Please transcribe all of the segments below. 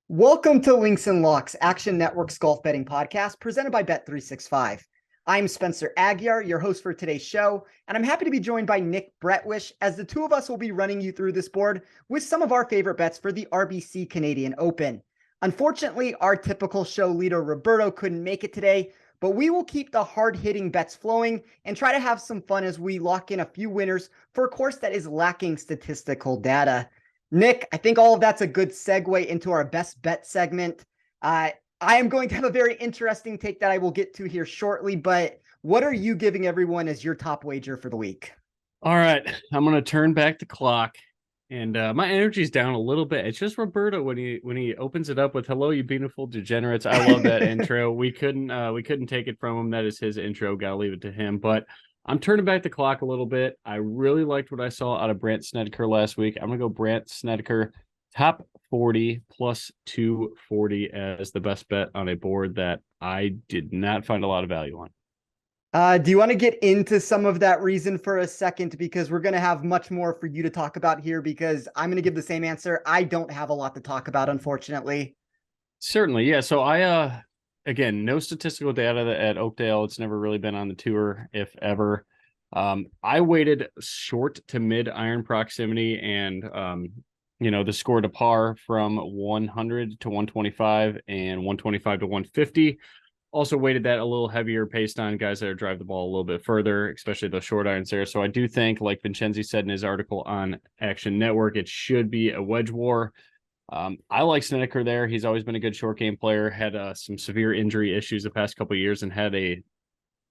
Welcome to Links and Locks, Action Network's golf betting podcast presented by Bet365. I'm Spencer Aguiar, your host for today's show, and I'm happy to be joined by Nick Bretwish as the two of us will be running you through this board with some of our favorite bets for the RBC Canadian Open. Unfortunately, our typical show leader Roberto couldn't make it today, but we will keep the hard-hitting bets flowing and try to have some fun as we lock in a few winners for a course that is lacking statistical data. Nick, I think all of that's a good segue into our best bet segment. I am going to have a very interesting take that I will get to here shortly, but what are you giving everyone as your top wager for the week? All right, I'm gonna turn back the clock, and my energy's down a little bit. It's just Roberto when he opens it up with "Hello, you beautiful degenerates." I love that intro. We couldn't take it from him. That is his intro. Gotta leave it to him. But I'm turning back the clock a little bit. I really liked what I saw out of Brandt Snedeker last week. I'm gonna go Brandt Snedeker top 40 plus 240 as the best bet on a board that I did not find a lot of value on. Do you want to get into some of that reason for a second? Because we're going to have much more for you to talk about here because I'm going to give the same answer. I don't have a lot to talk about, unfortunately. Certainly, yeah. So again, no statistical data at Oakdale. It's never really been on the tour, if ever. I weighted short to mid iron proximity and the score to par from 100 to 125 and 125 to 150. Also weighted that a little heavier based on guys that drive the ball a little bit further, especially those short irons there. So I do think, like Vincenzi said in his article on Action Network, it should be a wedge war. I like Snedeker there. He's always been a good short game player, had some severe injury issues the past couple of years and had a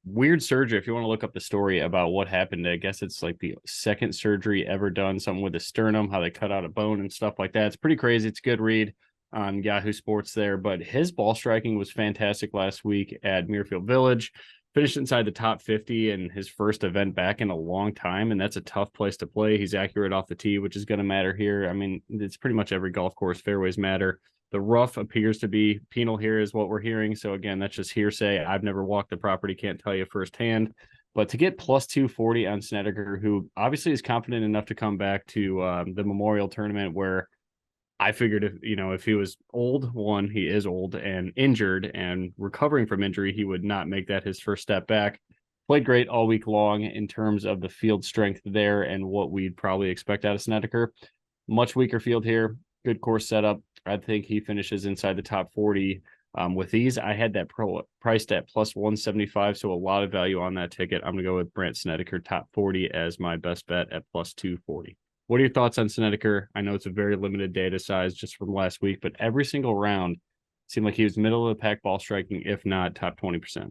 weird surgery. If you want to look up the story about what happened, I guess it's like the second surgery ever done, something with the sternum, how they cut out a bone and stuff like that. It's pretty crazy. It's a good read on Yahoo Sports there, but his ball striking was fantastic last week at Muirfield Village. Finished inside the top 50 in his first event back in a long time, and that's a tough place to play. He's accurate off the tee, which is going to matter here. I mean, it's pretty much every golf course. Fairways matter. The rough appears to be penal here is what we're hearing. So again, that's just hearsay. I've never walked the property, can't tell you firsthand. But to get plus 240 on Snedeker, who obviously is confident enough to come back to the Memorial Tournament where I figured if he was old, one, he is old and injured and recovering from injury, he would not make that his first step back. Played great all week long in terms of the field strength there and what we'd probably expect out of Snedeker. Much weaker field here. Good course setup. I think he finishes inside the top 40 with ease. I had that priced at plus 175, so a lot of value on that ticket. I'm going to go with Brandt Snedeker top 40 as my best bet at plus 240. What are your thoughts on Snedeker? I know it's a very limited data size just from last week, but every single round seemed like he was middle of the pack ball striking, if not top 20%.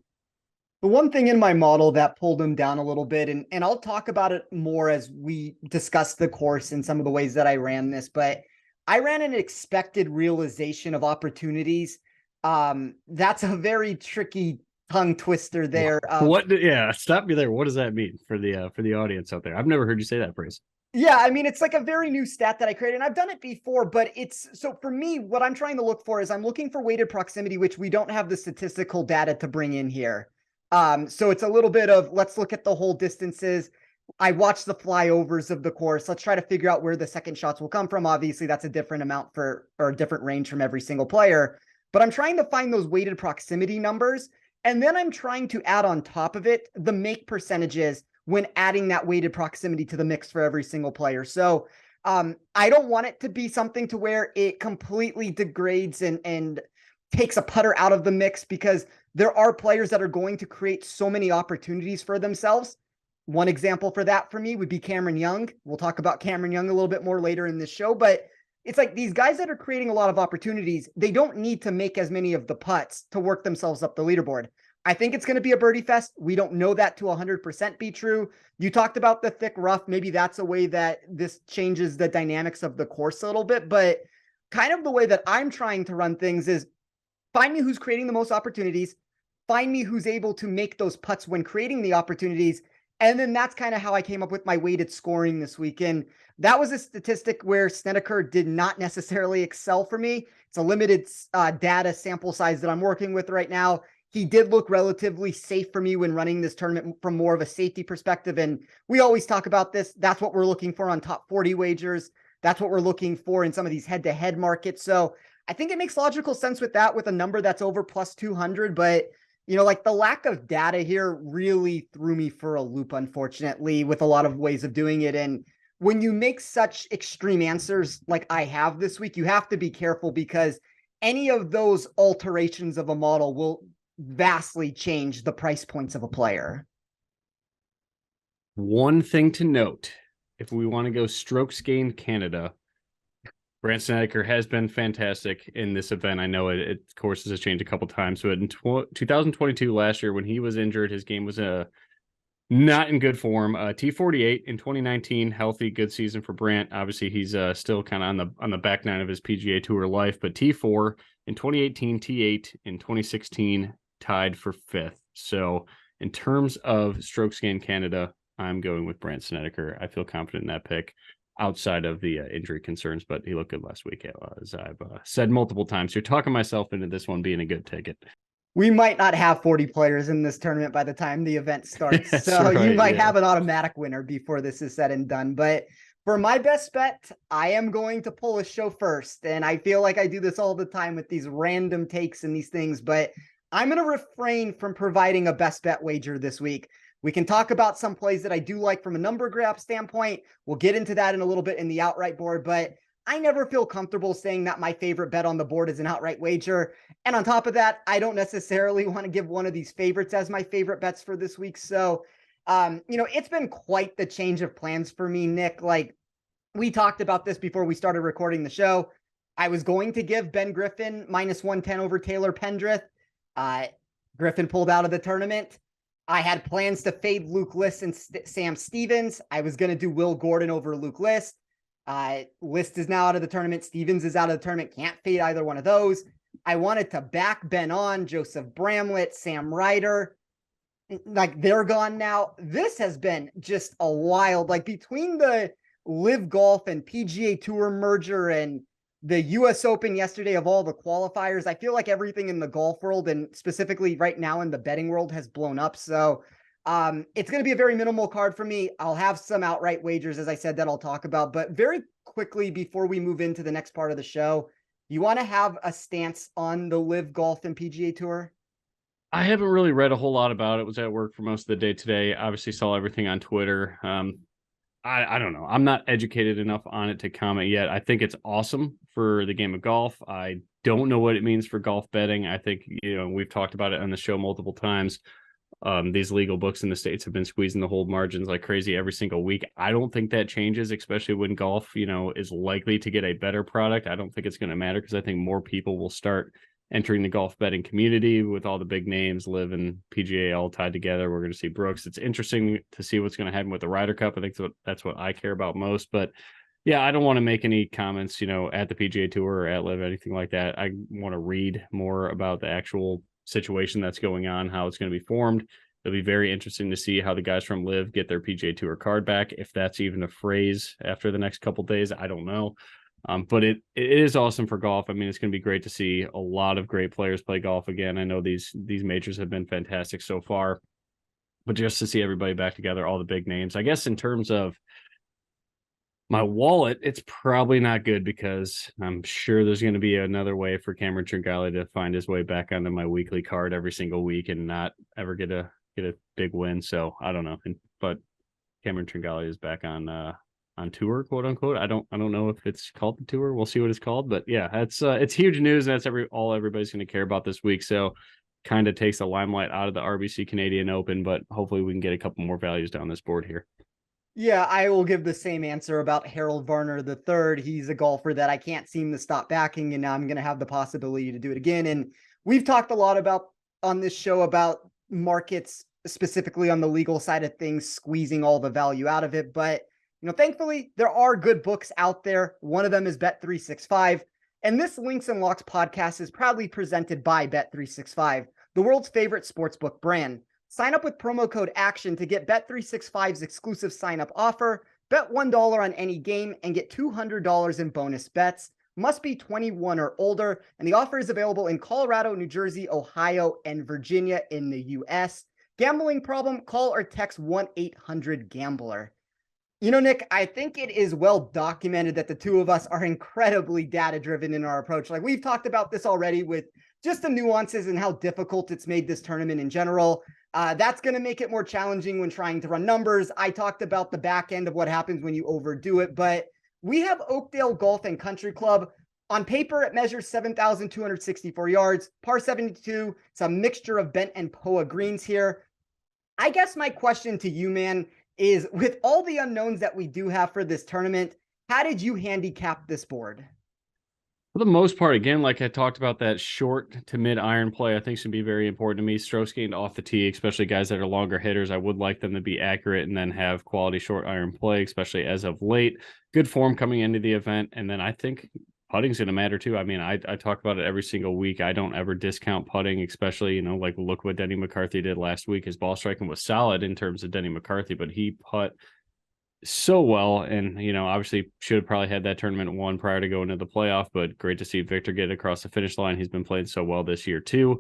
The one thing in my model that pulled him down a little bit, and I'll talk about it more as we discuss the course and some of the ways that I ran this, but I ran an expected realization of opportunities. That's a very tricky tongue twister there. What? Yeah, stop me there. What does that mean for the audience out there? I've never heard you say that phrase. Yeah, I mean, it's like a very new stat that I created, and I've done it before, but so for me, what I'm trying to look for is I'm looking for weighted proximity, which we don't have the statistical data to bring in here. So it's a little bit of, let's look at the whole distances. I watched the flyovers of the course. Let's try to figure out where the second shots will come from. Obviously, that's a different amount or a different range from every single player, but I'm trying to find those weighted proximity numbers. And then I'm trying to add on top of it the make percentages when adding that weighted proximity to the mix for every single player. So I don't want it to be something to where it completely degrades and takes a putter out of the mix, because there are players that are going to create so many opportunities for themselves. One example for that for me would be Cameron Young. We'll talk about Cameron Young a little bit more later in this show, but it's like these guys that are creating a lot of opportunities, they don't need to make as many of the putts to work themselves up the leaderboard. I think it's going to be a birdie fest. We don't know that to 100% be true. You talked about the thick rough. Maybe that's a way that this changes the dynamics of the course a little bit, but kind of the way that I'm trying to run things is find me who's creating the most opportunities, find me who's able to make those putts when creating the opportunities. And then that's kind of how I came up with my weighted scoring this weekend. That was a statistic where Snedeker did not necessarily excel for me. It's a limited data sample size that I'm working with right now. He did look relatively safe for me when running this tournament from more of a safety perspective. And we always talk about this. That's what we're looking for on top 40 wagers. That's what we're looking for in some of these head-to-head markets. So I think it makes logical sense with that, with a number that's over plus 200, but like the lack of data here really threw me for a loop, unfortunately, with a lot of ways of doing it. And when you make such extreme answers like I have this week, you have to be careful because any of those alterations of a model will vastly change the price points of a player. One thing to note, if we want to go strokes gained Canada, Brandt Snedeker has been fantastic in this event. I know it courses has changed a couple times. So in 2022, last year, when he was injured, his game was not in good form. T48 in 2019, healthy, good season for Brandt. Obviously, he's still kind of on the back nine of his PGA Tour life. But T4 in 2018, T8 in 2016, tied for fifth. So in terms of strokes gained Canada, I'm going with Brandt Snedeker. I feel confident in that pick outside of the injury concerns, but he looked good last week, as I've said multiple times. You're talking myself into this one being a good ticket. We might not have 40 players in this tournament by the time the event starts. So right, you might have an automatic winner before this is said and done. But for my best bet, I am going to pull a show first. And I feel like I do this all the time with these random takes and these things, but I'm going to refrain from providing a best bet wager this week. We can talk about some plays that I do like from a number graph standpoint. We'll get into that in a little bit in the outright board, but I never feel comfortable saying that my favorite bet on the board is an outright wager. And on top of that, I don't necessarily want to give one of these favorites as my favorite bets for this week. So, it's been quite the change of plans for me, Nick. Like, we talked about this before we started recording the show. I was going to give Ben Griffin minus 110 over Taylor Pendrith. Griffin pulled out of the tournament. I had plans to fade Luke List and Sam Stevens. I was going to do Will Gordon over Luke List. List is now out of the tournament. Stevens is out of the tournament. Can't fade either one of those. I wanted to back Ben on, Joseph Bramlett, Sam Ryder. Like, they're gone now. This has been just a wild, like, between the Live Golf and PGA Tour merger and the US Open yesterday of all the qualifiers, I feel like everything in the golf world and specifically right now in the betting world has blown up. So it's going to be a very minimal card for me. I'll have some outright wagers, as I said, that I'll talk about. But very quickly, before we move into the next part of the show, you want to have a stance on the Live Golf and PGA Tour? I haven't really read a whole lot about it. Was at work for most of the day today. Obviously saw everything on Twitter. I don't know. I'm not educated enough on it to comment yet. I think it's awesome for the game of golf. I don't know what it means for golf betting. I think, we've talked about it on the show multiple times. These legal books in the States have been squeezing the hold margins like crazy every single week. I don't think that changes, especially when golf, is likely to get a better product. I don't think it's going to matter because I think more people will start entering the golf betting community with all the big names, Live and PGA all tied together. We're going to see Brooks. It's interesting to see what's going to happen with the Ryder Cup. I think that's what I care about most. But yeah, I don't want to make any comments, at the PGA Tour or at Live, anything like that. I want to read more about the actual situation that's going on, how it's going to be formed. It'll be very interesting to see how the guys from Live get their PGA Tour card back. If that's even a phrase after the next couple of days, I don't know. But it is awesome for golf. I mean, it's going to be great to see a lot of great players play golf again. I know these majors have been fantastic so far, but just to see everybody back together, all the big names, I guess in terms of my wallet, it's probably not good because I'm sure there's going to be another way for Cameron Tringale to find his way back onto my weekly card every single week and not ever get a big win. So I don't know. But Cameron Tringale is back on tour, quote unquote. I don't know if it's called the tour. We'll see what it's called, but yeah, it's huge news, and that's all everybody's going to care about this week. So kind of takes the limelight out of the RBC Canadian Open, but hopefully we can get a couple more values down this board here. Yeah, I will give the same answer about Harold Varner III. He's a golfer that I can't seem to stop backing, and now I'm going to have the possibility to do it again. And we've talked a lot about on this show about markets, specifically on the legal side of things, squeezing all the value out of it. But thankfully, there are good books out there. One of them is Bet365. And this Links and Locks podcast is proudly presented by Bet365, the world's favorite sportsbook brand. Sign up with promo code ACTION to get Bet365's exclusive sign-up offer. Bet $1 on any game and get $200 in bonus bets. Must be 21 or older. And the offer is available in Colorado, New Jersey, Ohio, and Virginia in the U.S. Gambling problem? Call or text 1-800-GAMBLER. You know, Nick, I think it is well documented that the two of us are incredibly data driven in our approach. Like we've talked about this already with just the nuances and how difficult it's made this tournament in general. That's going to make it more challenging when trying to run numbers. I talked about the back end of what happens when you overdo it, but we have Oakdale Golf and Country Club. On paper, it measures 7,264 yards, par 72. It's a mixture of bent and POA greens here. I guess my question to you, man, is with all the unknowns that we do have for this tournament, how did you handicap this board? For the most part, again, like I talked about, that short to mid iron play, I think should be very important to me. Strokes gained off the tee, especially guys that are longer hitters. I would like them to be accurate and then have quality short iron play, especially as of late. Good form coming into the event. And then I think putting's going to matter too. I mean, I talk about it every single week. I don't ever discount putting, especially, like look what Denny McCarthy did last week. His ball striking was solid in terms of Denny McCarthy, but he put so well, and obviously should have probably had that tournament won prior to going to the playoff, but great to see Victor get across the finish line. He's been playing so well this year too.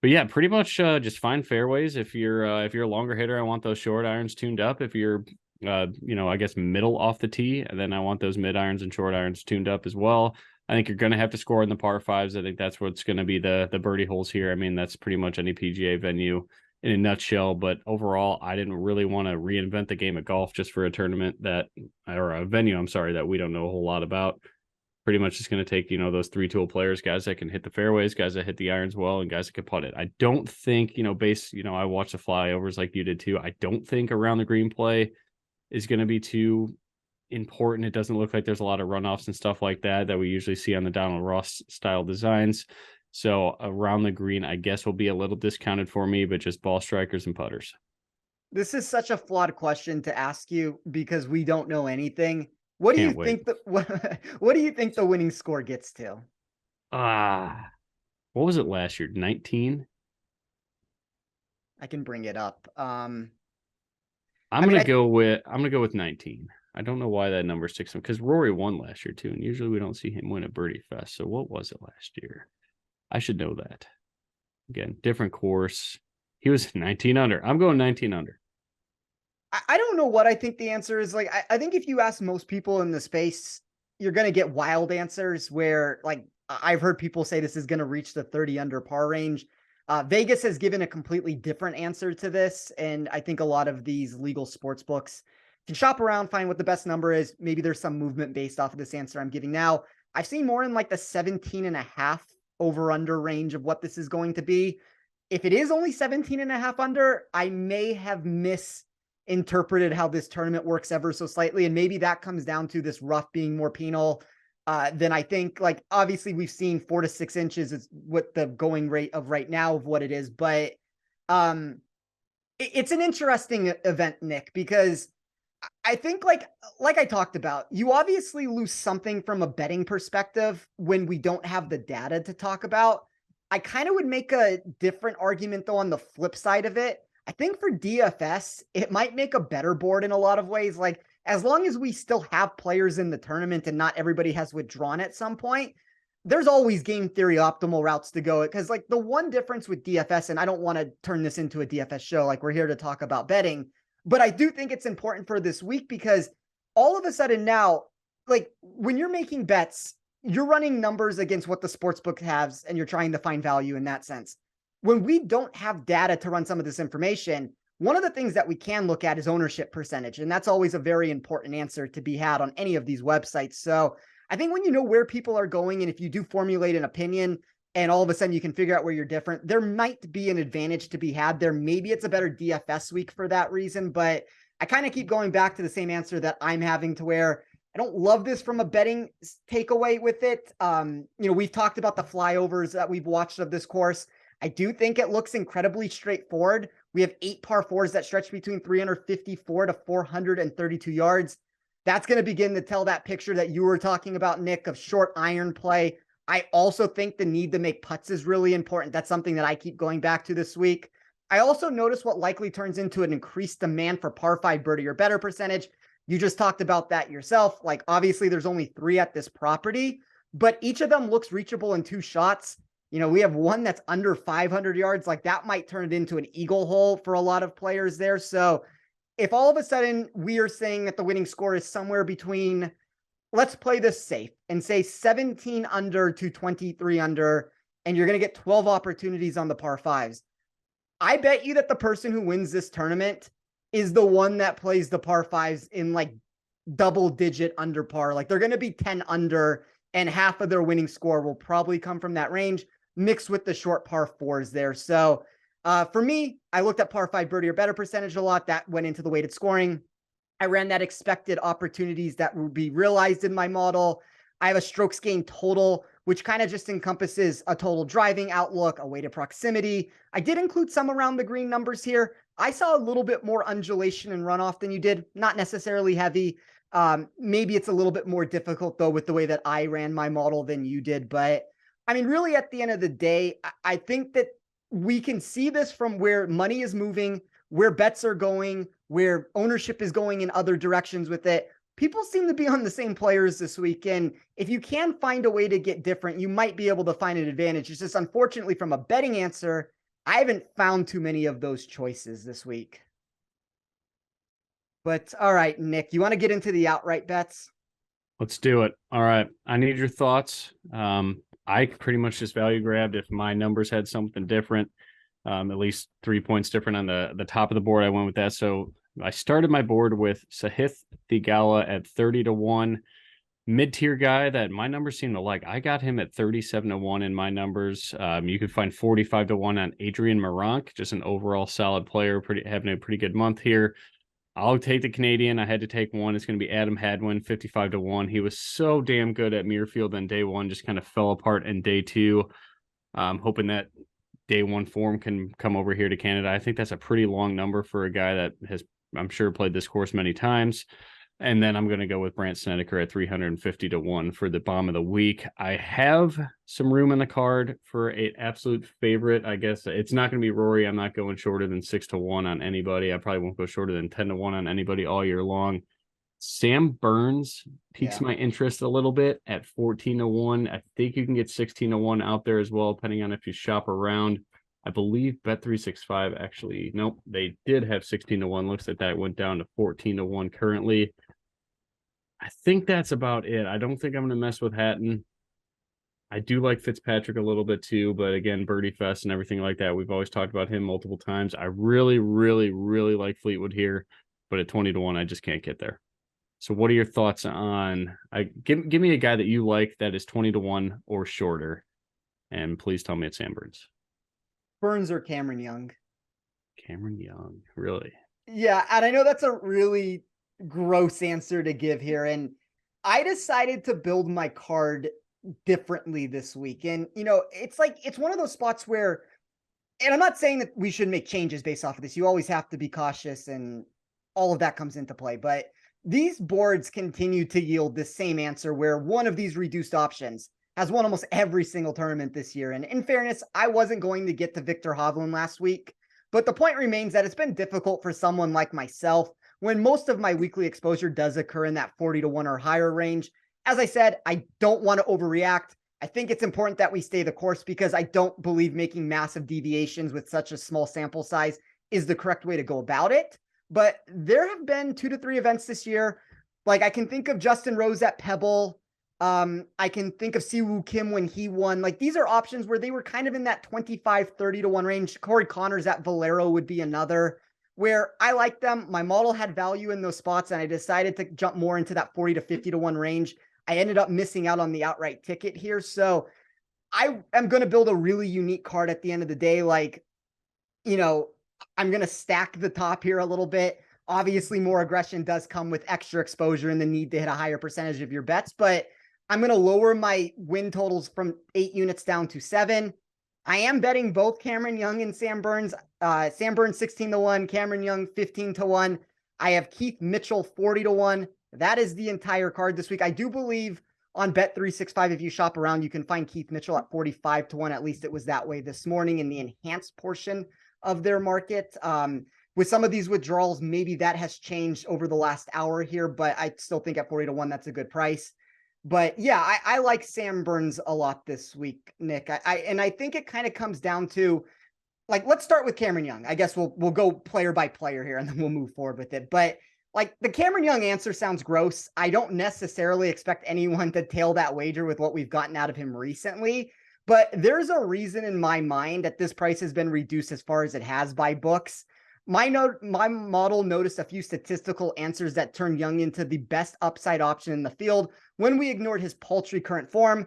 But yeah, pretty much just find fairways. If you're a longer hitter, I want those short irons tuned up. If you're I guess middle off the tee, and then I want those mid irons and short irons tuned up as well. I think you're going to have to score in the par fives. I think that's what's going to be the birdie holes here. I mean, that's pretty much any PGA venue in a nutshell, but overall, I didn't really want to reinvent the game of golf just for a tournament or a venue, I'm sorry, that we don't know a whole lot about. Pretty much just going to take, those 3-tool players, guys that can hit the fairways, guys that hit the irons well, and guys that can putt it. I don't think, I watched the flyovers like you did too. I don't think around the green play is going to be too important. It doesn't look like there's a lot of runoffs and stuff like that we usually see on the Donald Ross style designs. So around the green, I guess, will be a little discounted for me, but just ball strikers and putters. This is such a flawed question to ask you because we don't know anything. What do you think what do you think the winning score gets to? What was it last year? 19? I can bring it up. I'm gonna go with 19. I don't know why that number sticks because Rory won last year too, and usually we don't see him win a birdie fest. So what was it last year? I should know that. Again, different course. He was 19 under. I'm going 19 under. I don't know what I think the answer is. Like, I think if you ask most people in the space, you're going to get wild answers where, like, I've heard people say this is going to reach the 30 under par range. Vegas has given a completely different answer to this. And I think a lot of these legal sports books can shop around, find what the best number is. Maybe there's some movement based off of this answer I'm giving now. I've seen more in like the 17.5 over under range of what this is going to be. If it is only 17.5 under, I may have misinterpreted how this tournament works ever so slightly. And maybe that comes down to this rough being more penal than I think. Like, obviously we've seen 4 to 6 inches is what the going rate of right now of what it is. But it's an interesting event, Nick, because I think like I talked about, you obviously lose something from a betting perspective when we don't have the data to talk about. I kind of would make a different argument though on the flip side of it. I think for DFS, it might make a better board in a lot of ways. Like, as long as we still have players in the tournament and not everybody has withdrawn at some point, there's always game theory optimal routes to go. Because like the one difference with DFS, and I don't want to turn this into a DFS show, like we're here to talk about betting, but I do think it's important for this week because all of a sudden now, like when you're making bets, you're running numbers against what the sportsbook has, and you're trying to find value in that sense. When we don't have data to run some of this information, one of the things that we can look at is ownership percentage. And that's always a very important answer to be had on any of these websites. So I think when you know where people are going, and if you do formulate an opinion and all of a sudden you can figure out where you're different, there might be an advantage to be had there. Maybe it's a better DFS week for that reason, but I kind of keep going back to the same answer that I'm having, to where I don't love this from a betting takeaway with it. We've talked about the flyovers that we've watched of this course. I do think it looks incredibly straightforward. We have 8 par 4s that stretch between 354 to 432 yards. That's going to begin to tell that picture that you were talking about, Nick, of short iron play. I also think the need to make putts is really important. That's something that I keep going back to this week. I also notice what likely turns into an increased demand for par 5 birdie or better percentage. You just talked about that yourself. Like, obviously there's only 3 at this property, but each of them looks reachable in 2 shots. We have one that's under 500 yards. Like, that might turn it into an eagle hole for a lot of players there. So if all of a sudden we are saying that the winning score is somewhere between, let's play this safe and say 17 under to 23 under, and you're going to get 12 opportunities on the par fives. I bet you that the person who wins this tournament is the one that plays the par fives in like double digit under par. Like they're going to be 10 under, and half of their winning score will probably come from that range mixed with the short par fours there. So for me, I looked at par five birdie or better percentage a lot. That went into the weighted scoring. I ran that expected opportunities that would be realized in my model. I have a strokes gained total, which kind of just encompasses a total driving outlook, a weighted proximity. I did include some around the green numbers here. I saw a little bit more undulation and runoff than you did, not necessarily heavy. Maybe it's a little bit more difficult though with the way that I ran my model than you did. But I mean, really at the end of the day, I think that we can see this from where money is moving, where bets are going, where ownership is going in other directions with it. People seem to be on the same players this week. And if you can find a way to get different, you might be able to find an advantage. It's just unfortunately from a betting answer, I haven't found too many of those choices this week. But all right, Nick, you want to get into the outright bets? Let's do it. All right. I need your thoughts. I pretty much just value grabbed if my numbers had something different, at least 3 points different on the top of the board. I went with that. So I started my board with Sahith Theegala at 30-1, mid-tier guy that my numbers seem to like. I got him at 37-1 in my numbers. You could find 45-1 on Adrian Maronk, just an overall solid player, having a pretty good month here. I'll take the Canadian. I had to take one. It's going to be Adam Hadwin, 55-1. He was so damn good at Muirfield on day one, just kind of fell apart in day two. Hoping that day one form can come over here to Canada. I think that's a pretty long number for a guy that has, I'm sure, played this course many times. And then I'm going to go with Brandt Snedeker at 350-1 for the bomb of the week. I have some room in the card for an absolute favorite. I guess it's not going to be Rory. I'm not going shorter than 6-1 on anybody. I probably won't go shorter than 10-1 on anybody all year long. Sam Burns piques my interest a little bit at 14-1. I think you can get 16-1 out there as well, depending on if you shop around. I believe Bet365 actually, nope, they did have 16-1. Looks like that went down to 14-1 currently. I think that's about it. I don't think I'm going to mess with Hatton. I do like Fitzpatrick a little bit too, but again, Birdie Fest and everything like that. We've always talked about him multiple times. I really, really, really like Fleetwood here, but at 20-1, I just can't get there. So what are your thoughts on, give me a guy that you like that is 20-1 or shorter, and please tell me it's Sam Burns. Burns or Cameron Young? Cameron Young, really? Yeah, and I know that's a really gross answer to give here, and I decided to build my card differently this week. And you know, it's like it's one of those spots where, and I'm not saying that we should make changes based off of this. You always have to be cautious, and all of that comes into play. But these boards continue to yield the same answer where one of these reduced options has won almost every single tournament this year. And in fairness, I wasn't going to get to Victor Hovland last week, but the point remains that it's been difficult for someone like myself when most of my weekly exposure does occur in that 40-1 or higher range. As I said, I don't want to overreact. I think it's important that we stay the course because I don't believe making massive deviations with such a small sample size is the correct way to go about it. But there have been 2 to 3 events this year. Like I can think of Justin Rose at Pebble. I can think of Siwoo Kim when he won. Like these are options where they were kind of in that 25-30-1 range. Corey Connors at Valero would be another where I like them. My model had value in those spots, and I decided to jump more into that 40-50-1 range. I ended up missing out on the outright ticket here. So I am going to build a really unique card at the end of the day. Like, you know, I'm going to stack the top here a little bit. Obviously, more aggression does come with extra exposure and the need to hit a higher percentage of your bets, but I'm going to lower my win totals from 8 units down to 7. I am betting both Cameron Young and Sam Burns. Sam Burns 16-1, Cameron Young 15-1. I have Keith Mitchell 40-1. That is the entire card this week. I do believe on Bet365, if you shop around, you can find Keith Mitchell at 45-1. At least it was that way this morning in the enhanced portion of their market. With some of these withdrawals, maybe that has changed over the last hour here, but I still think at 40-1, that's a good price. But yeah, I like Sam Burns a lot this week, Nick. I think it kind of comes down to like, let's start with Cameron Young. I guess we'll go player by player here, and then we'll move forward with it. But like, the Cameron Young answer sounds gross. I don't necessarily expect anyone to tail that wager with what we've gotten out of him recently. But there's a reason in my mind that this price has been reduced as far as it has by books. My model noticed a few statistical answers that turned Young into the best upside option in the field when we ignored his paltry current form.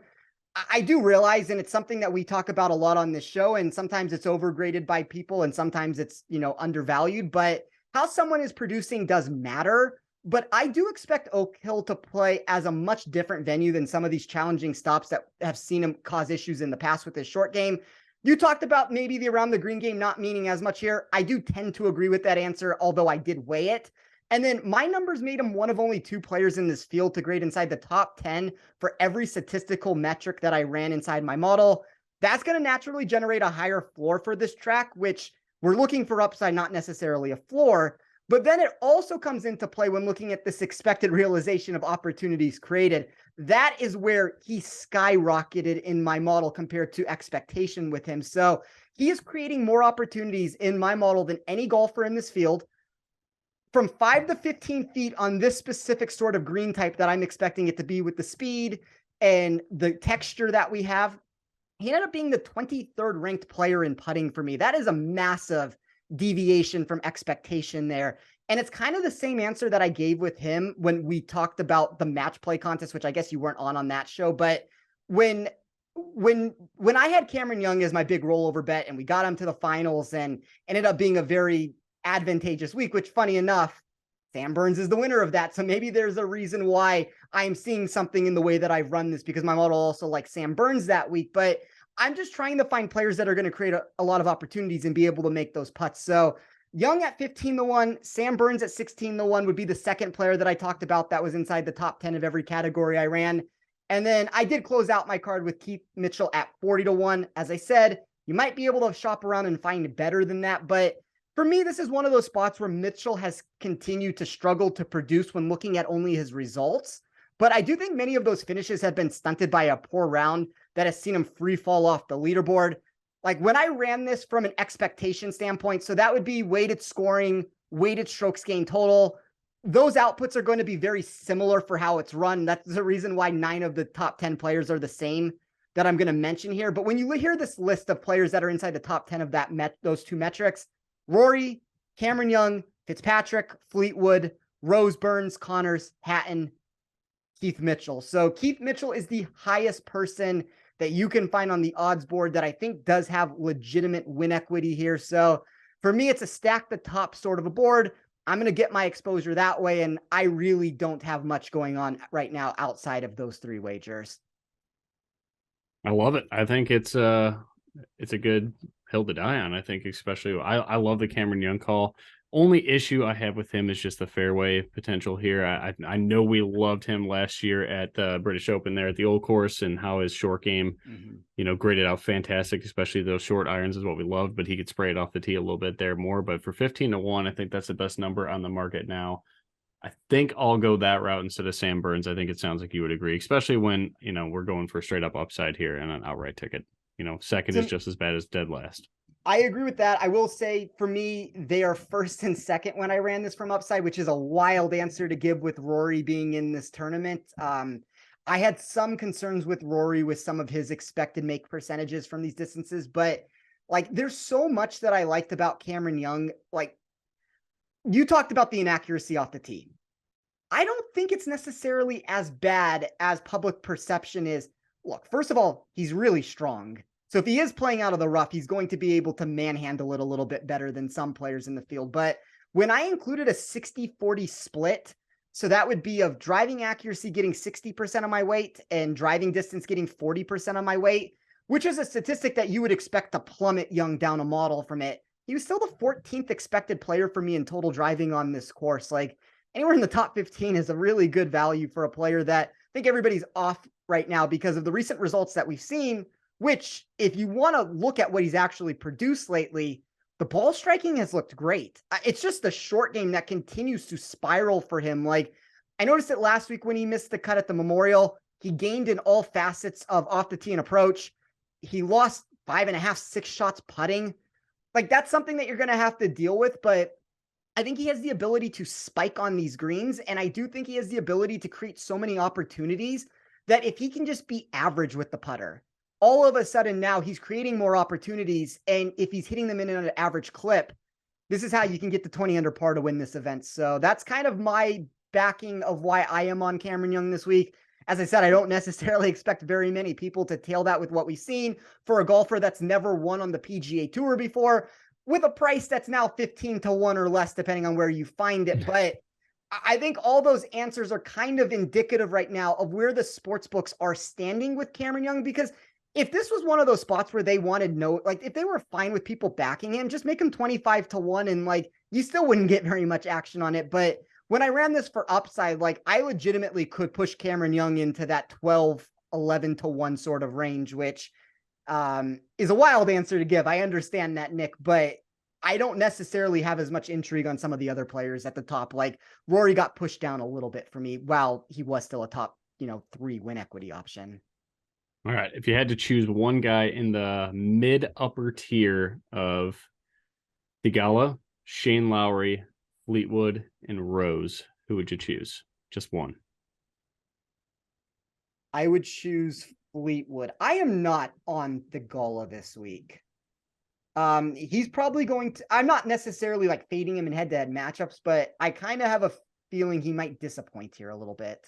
I do realize, and it's something that we talk about a lot on this show, and sometimes it's overgraded by people and sometimes it's, undervalued, but how someone is producing does matter. But I do expect Oak Hill to play as a much different venue than some of these challenging stops that have seen him cause issues in the past with his short game. You talked about maybe the around the green game not meaning as much here. I do tend to agree with that answer, although I did weigh it. And then my numbers made him one of only 2 players in this field to grade inside the top 10 for every statistical metric that I ran inside my model. That's going to naturally generate a higher floor for this track, which we're looking for upside, not necessarily a floor. But then it also comes into play when looking at this expected realization of opportunities created. That is where he skyrocketed in my model compared to expectation with him. So he is creating more opportunities in my model than any golfer in this field. From 5 to 15 feet on this specific sort of green type that I'm expecting it to be with the speed and the texture that we have, he ended up being the 23rd ranked player in putting for me. That is a massive deviation from expectation there. And it's kind of the same answer that I gave with him when we talked about the match play contest, which I guess you weren't on that show. But when I had Cameron Young as my big rollover bet and we got him to the finals and ended up being a very advantageous week, which funny enough, Sam Burns is the winner of that. So maybe there's a reason why I'm seeing something in the way that I've run this, because my model also likes Sam Burns that week. But I'm just trying to find players that are going to create a lot of opportunities and be able to make those putts. So Young at 15-1, Sam Burns at 16-1 would be the second player that I talked about that was inside the top 10 of every category I ran. And then I did close out my card with Keith Mitchell at 40-1. As I said, you might be able to shop around and find better than that. But for me, this is one of those spots where Mitchell has continued to struggle to produce when looking at only his results. But I do think many of those finishes have been stunted by a poor round that has seen him free fall off the leaderboard. Like when I ran this from an expectation standpoint, so that would be weighted scoring, weighted strokes gained total. Those outputs are going to be very similar for how it's run. That's the reason why 9 of the top 10 players are the same that I'm going to mention here. But when you hear this list of players that are inside the top 10 of those 2 metrics, Rory, Cameron Young, Fitzpatrick, Fleetwood, Rose, Burns, Connors, Hatton, Keith Mitchell. So Keith Mitchell is the highest person that you can find on the odds board that I think does have legitimate win equity here. So for me, it's a stack the top sort of a board. I'm going to get my exposure that way. And I really don't have much going on right now outside of those 3 wagers. I love it. I think it's a good hill to die on. I think especially I love the Cameron Young call. Only issue I have with him is just the fairway potential here. I know we loved him last year at the British Open there at the Old Course, and how his short game, graded out fantastic, especially those short irons is what we loved, but he could spray it off the tee a little bit there more. But for 15-1, I think that's the best number on the market now. I think I'll go that route instead of Sam Burns. I think it sounds like you would agree, especially when, we're going for straight up upside here and an outright ticket. Second is just as bad as dead last. I agree with that. I will say for me, they are first and second when I ran this from upside, which is a wild answer to give with Rory being in this tournament. I had some concerns with Rory with some of his expected make percentages from these distances, but there's so much that I liked about Cameron Young. You talked about the inaccuracy off the tee. I don't think it's necessarily as bad as public perception is. Look, first of all, he's really strong. So if he is playing out of the rough, he's going to be able to manhandle it a little bit better than some players in the field. But when I included a 60-40 split, so that would be of driving accuracy getting 60% of my weight and driving distance getting 40% of my weight, which is a statistic that you would expect to plummet Young down a model from it. He was still the 14th expected player for me in total driving on this course. Anywhere in the top 15 is a really good value for a player that I think everybody's off right now because of the recent results that we've seen, which if you want to look at what he's actually produced lately, the ball striking has looked great. It's just the short game that continues to spiral for him. I noticed it last week when he missed the cut at the Memorial. He gained in all facets of off the tee and approach. He lost 5.5, 6 shots putting. like that's something that you're going to have to deal with, but I think he has the ability to spike on these greens, and I do think he has the ability to create so many opportunities that if he can just be average with the putter, all of a sudden now he's creating more opportunities, and if he's hitting them in an average clip, this is how you can get to 20 under par to win this event. So that's kind of my backing of why I am on Cameron Young this week. As I said, I don't necessarily expect very many people to tail that with what we've seen for a golfer that's never won on the PGA Tour before, with a price that's now 15 to 1 or less, depending on where you find it. But I think all those answers are kind of indicative right now of where the sports books are standing with Cameron Young, because if this was one of those spots where they wanted like if they were fine with people backing him, just make him 25 to 1 and like you still wouldn't get very much action on it. But when I ran this for upside, like I legitimately could push Cameron Young into that 12, 11 to 1 sort of range, which is a wild answer to give. I understand that, Nick, but I don't necessarily have as much intrigue on some of the other players at the top. Like Rory got pushed down a little bit for me while he was still a top, 3 win equity option. All right. If you had to choose one guy in the mid upper tier of Theegala, Shane Lowry, Fleetwood, and Rose, who would you choose? Just one. I would choose Fleetwood. I am not on Theegala this week. He's probably going to, I'm not necessarily like fading him in head-to-head matchups, but I kind of have a feeling he might disappoint here a little bit.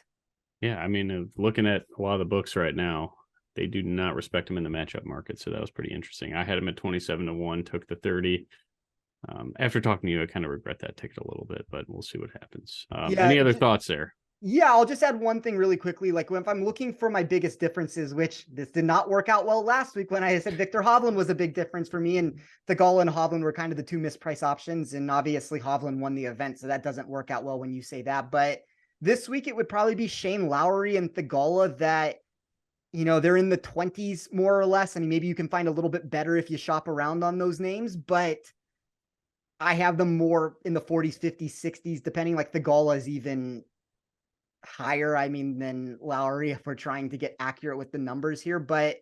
Yeah, I mean, looking at a lot of the books right now, they do not respect him in the matchup market. So that was pretty interesting. I had him at 27 to 1, took the 30. After talking to you, I kind of regret that ticket a little bit, but we'll see what happens. Any other thoughts there? Yeah, I'll just add one thing really quickly. Like if I'm looking for my biggest differences, which this did not work out well last week when I said Victor Hovland was a big difference for me, and Theegala and Hovland were kind of the two mispriced options. And obviously Hovland won the event, so that doesn't work out well when you say that. But this week it would probably be Shane Lowry and Theegala that, they're in the 20s more or less. I mean, maybe you can find a little bit better if you shop around on those names, but I have them more in the 40s, 50s, 60s, depending. Like Theegala is even higher, I mean, than Lowry if we're trying to get accurate with the numbers here. But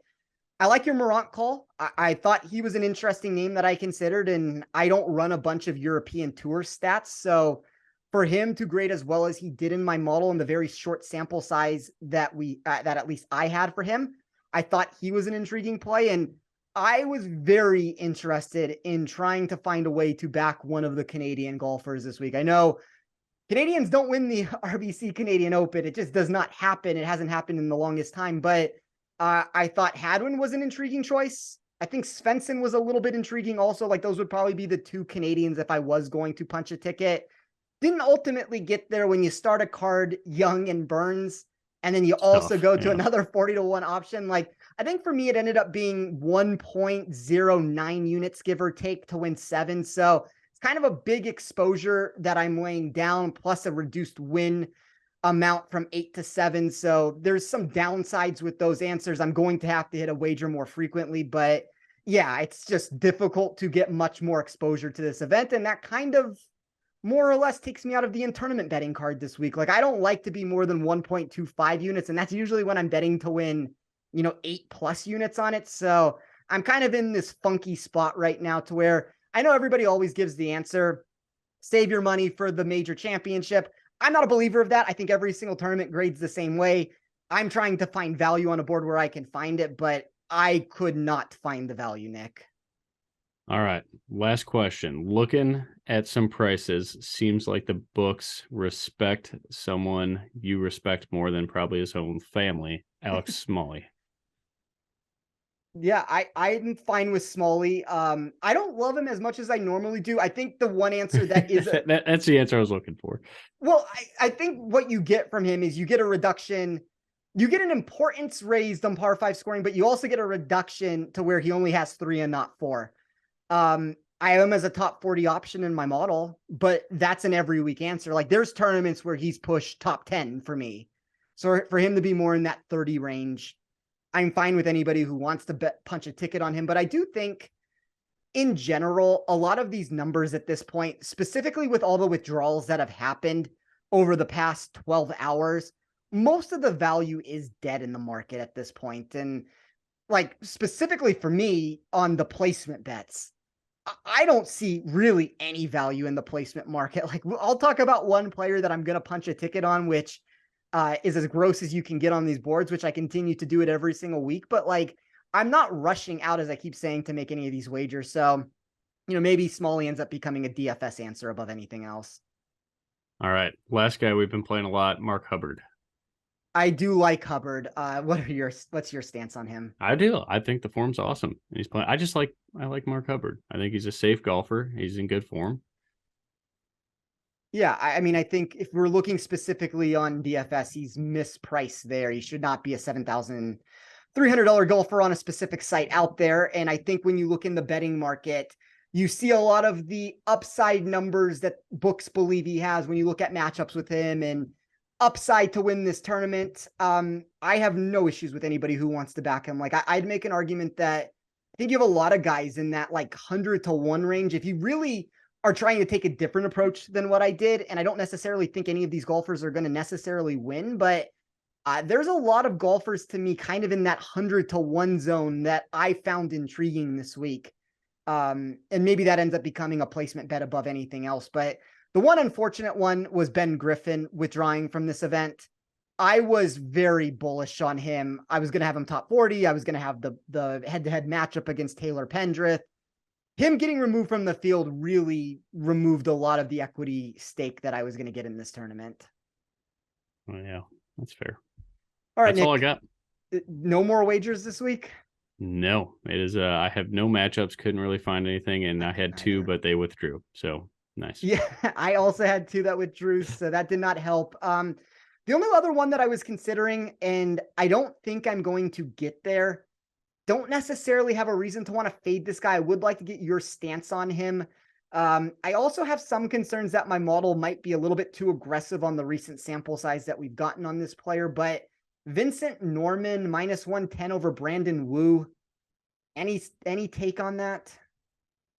I like your Morant call. I thought he was an interesting name that I considered, and I don't run a bunch of European Tour stats. So for him to grade as well as he did in my model in the very short sample size that that at least I had for him, I thought he was an intriguing play. And I was very interested in trying to find a way to back one of the Canadian golfers this week. I know Canadians don't win the RBC Canadian Open. It just does not happen. It hasn't happened in the longest time. But I thought Hadwin was an intriguing choice. I think Svensson was a little bit intriguing also. Like those would probably be the two Canadians if I was going to punch a ticket. Didn't ultimately get there when you start a card Young and Burns, and then you also go to another 40 to 1 option. Like I think for me, it ended up being 1.09 units, give or take, to win 7. So kind of a big exposure that I'm laying down, plus a reduced win amount from 8 to 7. So there's some downsides with those answers. I'm going to have to hit a wager more frequently, but yeah, it's just difficult to get much more exposure to this event. And that kind of more or less takes me out of the in-tournament betting card this week. Like I don't like to be more than 1.25 units. And that's usually when I'm betting to win, 8+ units on it. So I'm kind of in this funky spot right now to where I know everybody always gives the answer, save your money for the major championship. I'm not a believer of that. I think every single tournament grades the same way. I'm trying to find value on a board where I can find it, but I could not find the value, Nick. All right. Last question. Looking at some prices, seems like the books respect someone you respect more than probably his own family, Alex Smalley. Yeah, I'm fine with Smalley. I don't love him as much as I normally do. I think the one answer that is that's the answer I was looking for. Well, I think what you get from him is you get a reduction. You get an importance raised on par 5 scoring, but you also get a reduction to where he only has 3 and not 4. I have him as a top 40 option in my model, but that's an every week answer. Like there's tournaments where he's pushed top 10 for me. So for him to be more in that 30 range, I'm fine with anybody who wants to punch a ticket on him. But I do think in general, a lot of these numbers at this point, specifically with all the withdrawals that have happened over the past 12 hours, most of the value is dead in the market at this point. And like specifically for me on the placement bets, I don't see really any value in the placement market. Like, I'll talk about one player that I'm going to punch a ticket on, which is as gross as you can get on these boards, which I continue to do it every single week. But like, I'm not rushing out, as I keep saying, to make any of these wagers. So, maybe Smalley ends up becoming a DFS answer above anything else. All right. Last guy we've been playing a lot, Mark Hubbard. I do like Hubbard. What's your stance on him? I do. I think the form's awesome. He's playing. I like Mark Hubbard. I think he's a safe golfer. He's in good form. Yeah, I mean, I think if we're looking specifically on DFS, he's mispriced there. He should not be a $7,300 golfer on a specific site out there. And I think when you look in the betting market, you see a lot of the upside numbers that books believe he has when you look at matchups with him and upside to win this tournament. I have no issues with anybody who wants to back him. Like, I'd make an argument that I think you have a lot of guys in that like 100-1 range. If you really are trying to take a different approach than what I did, and I don't necessarily think any of these golfers are going to necessarily win, but there's a lot of golfers to me kind of in that 100-1 zone that I found intriguing this week. And maybe that ends up becoming a placement bet above anything else. But the one unfortunate one was Ben Griffin withdrawing from this event. I was very bullish on him. I was going to have him top 40. I was going to have the head-to-head matchup against Taylor Pendrith. Him getting removed from the field really removed a lot of the equity stake that I was going to get in this tournament. Oh, yeah, that's fair. All right, that's Nick, all I got. No more wagers this week? No, it is. I have no matchups. Couldn't really find anything, and I had two, but they withdrew. So nice. Yeah, I also had two that withdrew, so that did not help. The only other one that I was considering, and I don't think I'm going to get there, don't necessarily have a reason to want to fade this guy. I would like to get your stance on him. I also have some concerns that my model might be a little bit too aggressive on the recent sample size that we've gotten on this player, but Vincent Norman -110 over Brandon Wu. Any take on that?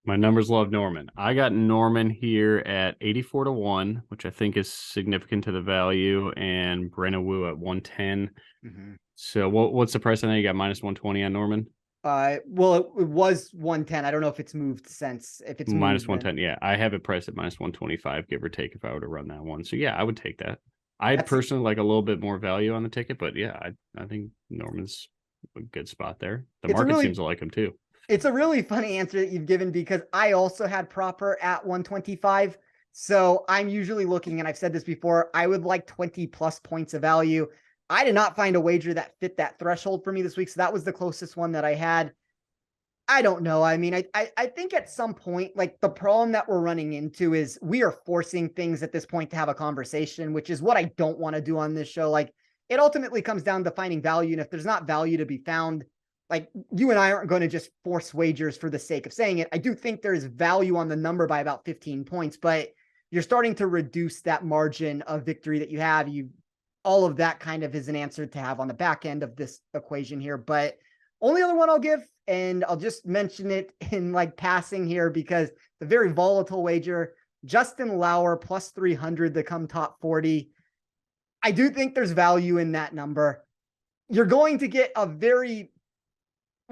My numbers love Norman. I got Norman here at 84-1, which I think is significant to the value, and Brandon Wu at 110. Mm-hmm. So what's the price on that? You got -120 on Norman? Well, it was 110. I don't know if it's moved since. If it's -110, yeah. I have it priced at -125, give or take, if I were to run that one. So yeah, I would take that. I personally like a little bit more value on the ticket, but yeah, I think Norman's a good spot there. The market seems to like him too. It's a really funny answer that you've given because I also had proper at 125. So I'm usually looking, and I've said this before, I would like 20 plus points of value. I did not find a wager that fit that threshold for me this week. So that was the closest one that I had. I don't know. I mean, I think at some point, like the problem that we're running into is we are forcing things at this point to have a conversation, which is what I don't want to do on this show. Like it ultimately comes down to finding value. And if there's not value to be found, like you and I aren't going to just force wagers for the sake of saying it. I do think there's value on the number by about 15 points, but you're starting to reduce that margin of victory that you have. All of that kind of is an answer to have on the back end of this equation here. But only other one I'll give, and I'll just mention it in like passing here because it's a very volatile wager. Justin Lauer +300 to come top 40. I do think there's value in that number. You're going to get a very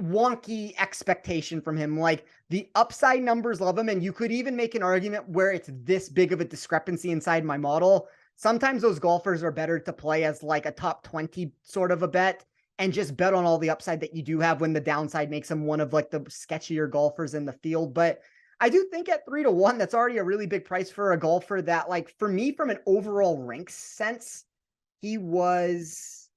wonky expectation from him. Like the upside numbers love him, and you could even make an argument where it's this big of a discrepancy inside my model. Sometimes those golfers are better to play as like a top 20 sort of a bet and just bet on all the upside that you do have when the downside makes him one of like the sketchier golfers in the field. But I do think at 3-1, that's already a really big price for a golfer that, like, for me, from an overall rank sense, he was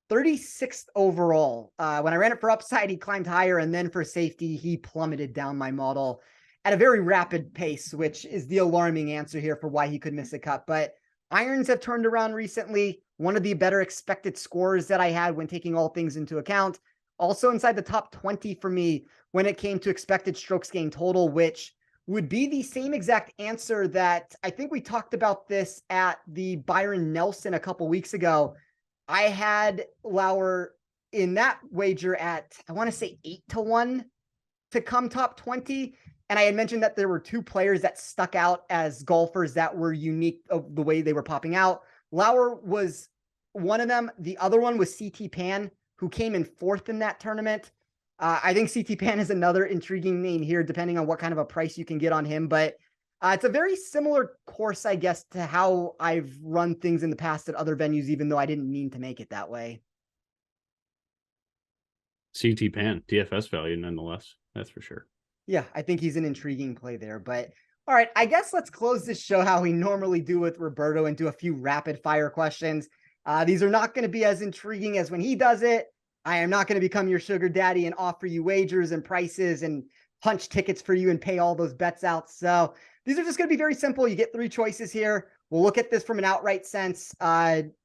36th overall. When I ran it for upside, he climbed higher, and then for safety, he plummeted down my model at a very rapid pace, which is the alarming answer here for why he could miss a cut. But irons have turned around recently. One of the better expected scores that I had when taking all things into account. Also inside the top 20 for me when it came to expected strokes gained total, which would be the same exact answer that I think we talked about this at the Byron Nelson a couple weeks ago. I had Lauer in that wager at, I want to say 8-1 to come top 20. And I had mentioned that there were two players that stuck out as golfers that were unique of the way they were popping out. Lauer was one of them. The other one was CT Pan, who came in fourth in that tournament. I think CT Pan is another intriguing name here, depending on what kind of a price you can get on him. But it's a very similar course, I guess, to how I've run things in the past at other venues, even though I didn't mean to make it that way. CT Pan, DFS value nonetheless. That's for sure. Yeah, I think he's an intriguing play there. But all right, I guess let's close this show how we normally do with Roberto and do a few rapid fire questions. These are not going to be as intriguing as when he does it. I am not going to become your sugar daddy and offer you wagers and prices and punch tickets for you and pay all those bets out. So these are just going to be very simple. You get 3 choices here. We'll look at this from an outright sense.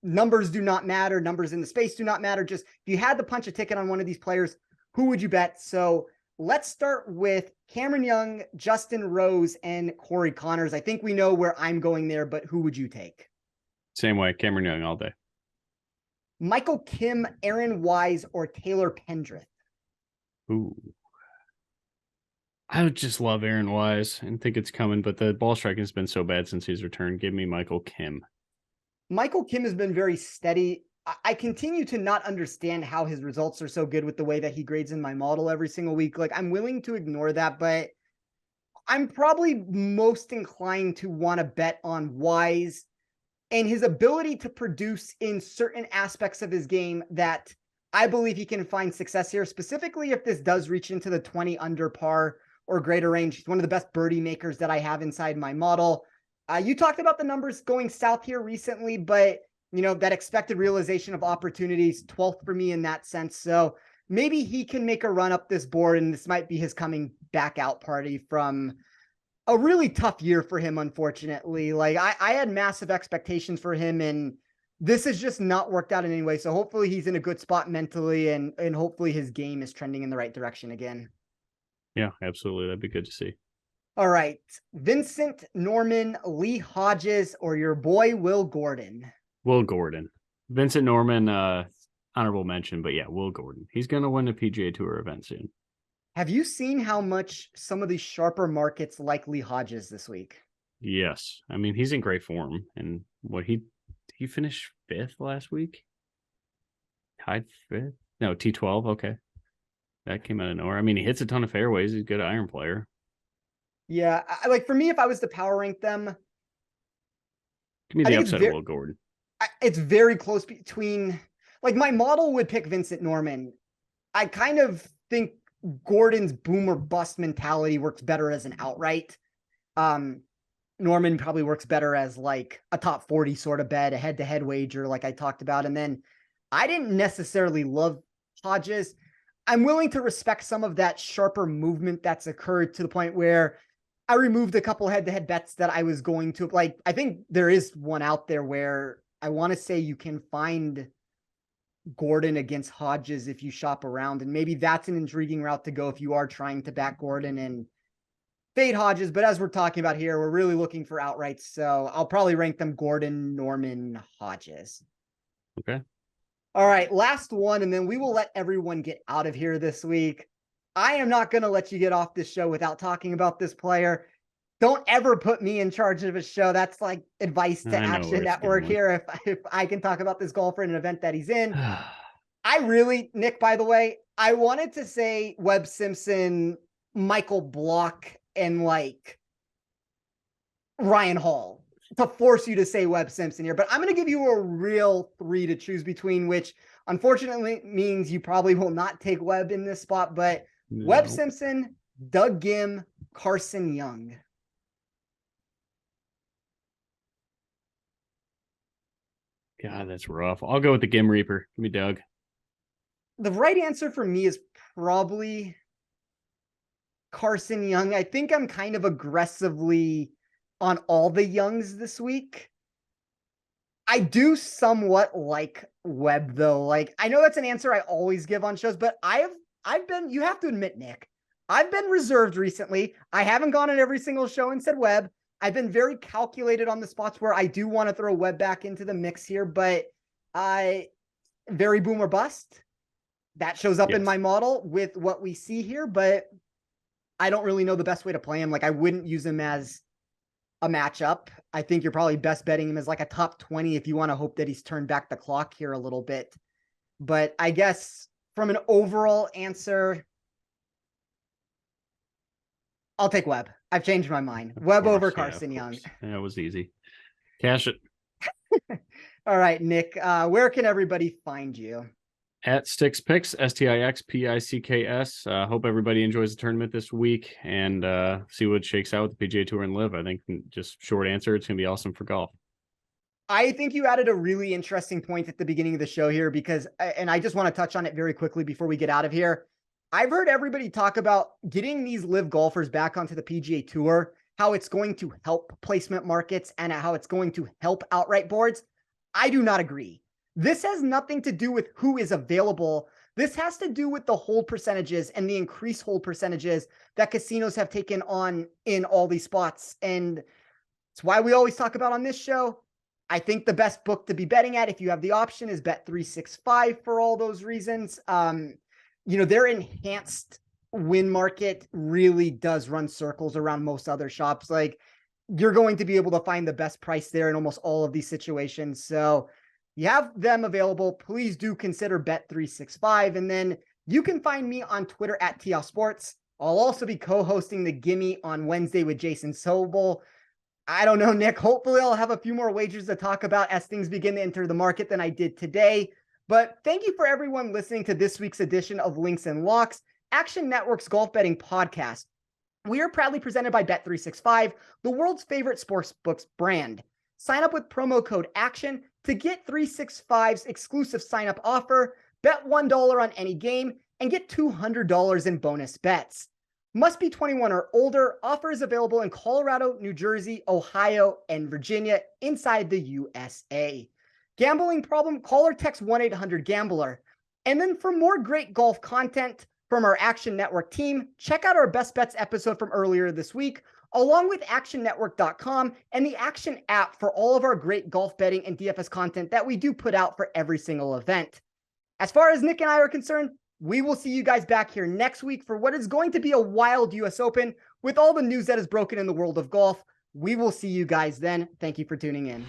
Numbers do not matter. Numbers in the space do not matter. Just if you had to punch a ticket on one of these players, who would you bet? So let's start with Cameron Young, Justin Rose, and Corey Connors. I think we know where I'm going there, but who would you take? Same way, Cameron Young all day. Michael Kim, Aaron Wise, or Taylor Pendrith? Ooh. I would just love Aaron Wise and think it's coming, but the ball striking has been so bad since his return. Give me Michael Kim. Michael Kim has been very steady. I continue to not understand how his results are so good with the way that he grades in my model every single week. Like, I'm willing to ignore that, but I'm probably most inclined to want to bet on Wise and his ability to produce in certain aspects of his game that I believe he can find success here, specifically if this does reach into the 20 under par or greater range. He's one of the best birdie makers that I have inside my model. You talked about the numbers going south here recently, but you know, that expected realization of opportunities, 12th for me in that sense. So maybe he can make a run up this board, and this might be his coming back out party from a really tough year for him, unfortunately. Like, I had massive expectations for him, and this has just not worked out in any way. So hopefully he's in a good spot mentally, and hopefully his game is trending in the right direction again. Yeah, absolutely. That'd be good to see. All right. Vincent Norman, Lee Hodges, or your boy Will Gordon? Will Gordon. Vincent Norman, honorable mention, but yeah, Will Gordon. He's going to win the PGA Tour event soon. Have you seen how much some of these sharper markets like Lee Hodges this week? Yes. I mean, he's in great form. And what he finished 5th last week? Tied 5th? No, T12. Okay. That came out of nowhere. I mean, he hits a ton of fairways. He's a good iron player. Yeah. Like, for me, if I was to power rank them, give me the upset of Will Gordon. It's very close between, like, my model would pick Vincent Norman. I kind of think Gordon's boom or bust mentality works better as an outright. Norman probably works better as like a top 40 sort of bet, a head-to-head wager like I talked about. And then I didn't necessarily love Hodges. I'm willing to respect some of that sharper movement that's occurred to the point where I removed a couple head-to-head bets that I was going to, like, I think there is one out there where I want to say you can find Gordon against Hodges if you shop around, and maybe that's an intriguing route to go if you are trying to back Gordon and fade Hodges. But as we're talking about here, we're really looking for outrights, so I'll probably rank them Gordon, Norman, Hodges. Okay. All right, last one, and then we will let everyone get out of here this week. I am not going to let you get off this show without talking about this player. Don't ever put me in charge of a show. That's like advice to Action Network here. If I can talk about this golfer in an event that he's in. I really, Nick, by the way, I wanted to say Webb Simpson, Michael Block, and like Ryan Hall to force you to say Webb Simpson here, but I'm going to give you a real 3 to choose between, which unfortunately means you probably will not take Webb in this spot, but no. Webb Simpson, Doug Gim, Carson Young. God, that's rough. I'll go with the Gim Reaper. Give me Doug. The right answer for me is probably Carson Young. I think I'm kind of aggressively on all the Youngs this week. I do somewhat like Webb though. Like, I know that's an answer I always give on shows, but I've been, you have to admit, Nick, I've been reserved recently. I haven't gone on every single show and said Webb. I've been very calculated on the spots where I do want to throw Webb back into the mix here, but very boom or bust. That shows up in my model with what we see here, but I don't really know the best way to play him. Like, I wouldn't use him as a matchup. I think you're probably best betting him as like a top 20 if you want to hope that he's turned back the clock here a little bit. But I guess from an overall answer, I'll take Webb. I've changed my mind. Webb over Carson Young. That was easy. Cash it. All right, Nick, where can everybody find you? At Stix Picks, STIXPICKS. Hope everybody enjoys the tournament this week and see what shakes out with the PGA Tour and Live. I think just short answer, it's going to be awesome for golf. I think you added a really interesting point at the beginning of the show here because, and I just want to touch on it very quickly before we get out of here. I've heard everybody talk about getting these Live golfers back onto the PGA Tour, how it's going to help placement markets and how it's going to help outright boards. I do not agree. This has nothing to do with who is available. This has to do with the hold percentages and the increased hold percentages that casinos have taken on in all these spots. And it's why we always talk about on this show. I think the best book to be betting at, if you have the option, is Bet365 for all those reasons. Their enhanced win market really does run circles around most other shops. Like, you're going to be able to find the best price there in almost all of these situations. So you have them available. Please do consider Bet365. And then you can find me on Twitter at TL Sports. I'll also be co-hosting the Gimme on Wednesday with Jason Sobel. I don't know, Nick. Hopefully I'll have a few more wagers to talk about as things begin to enter the market than I did today. But thank you for everyone listening to this week's edition of Links and Locks, Action Network's golf betting podcast. We are proudly presented by Bet365, the world's favorite sportsbooks brand. Sign up with promo code ACTION to get 365's exclusive sign-up offer. Bet $1 on any game and get $200 in bonus bets. Must be 21 or older. Offer is available in Colorado, New Jersey, Ohio, and Virginia inside the USA. Gambling problem? Call or text 1-800-GAMBLER. And then for more great golf content from our Action Network team, check out our Best Bets episode from earlier this week, along with actionnetwork.com and the Action app for all of our great golf betting and DFS content that we do put out for every single event. As far as Nick and I are concerned, we will see you guys back here next week for what is going to be a wild US Open with all the news that is broken in the world of golf. We will see you guys then. Thank you for tuning in.